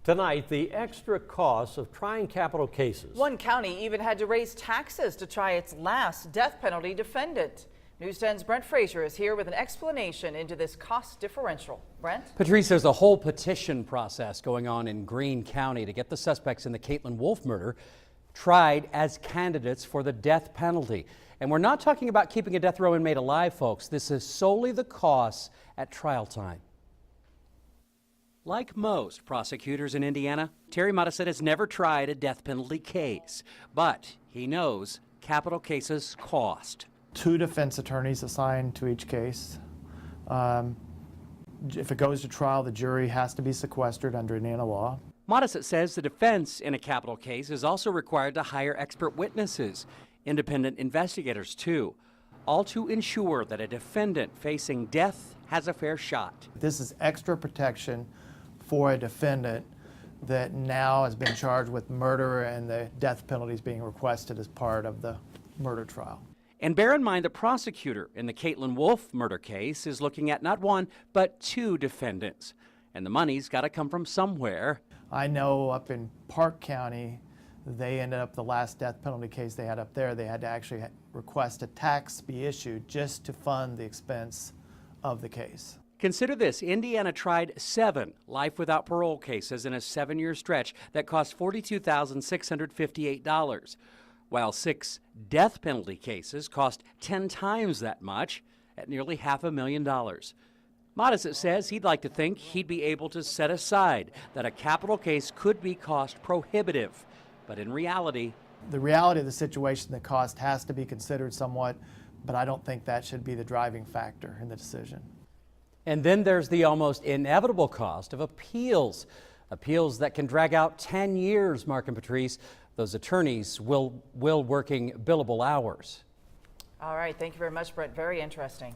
Tonight, the extra costs of trying capital cases. One county even had to raise taxes to try its last death penalty defendant. News 10's Brent Frazier is here with an explanation into this cost differential. Brent? Patrice, there's a whole petition process going on in Greene County to get the suspects in the Caitlin Wolfe murder tried as candidates for the death penalty. And we're not talking about keeping a death row inmate alive, folks. This is solely the costs at trial time. Like most prosecutors in Indiana, Terry Modisett has never tried a death penalty case, but he knows capital cases cost. 2 defense attorneys assigned to each case. If it goes to trial, the jury has to be sequestered under Indiana law. Modisett says the defense in a capital case is also required to hire expert witnesses, independent investigators too, all to ensure that a defendant facing death has a fair shot. This is extra protection for a defendant that now has been charged with murder, and the death penalty is being requested as part of the murder trial. And bear in mind, the prosecutor in the Caitlin Wolfe murder case is looking at not 1, but 2 defendants. And the money's got to come from somewhere. I know up in Park County, they ended up, the last death penalty case they had up there, they had to actually request a tax be issued just to fund the expense of the case. Consider this, Indiana tried 7 life without parole cases in a 7-year stretch that cost $42,658, while 6 death penalty cases cost 10 times that much at nearly $500,000. Modisett says he'd like to think he'd be able to set aside that a capital case could be cost prohibitive, but in reality, the reality of the situation, the cost has to be considered somewhat, but I don't think that should be the driving factor in the decision. And then there's the almost inevitable cost of appeals. Appeals that can drag out 10 years, Mark and Patrice. Those attorneys will working billable hours. All right. Thank you very much, Brent. Very interesting.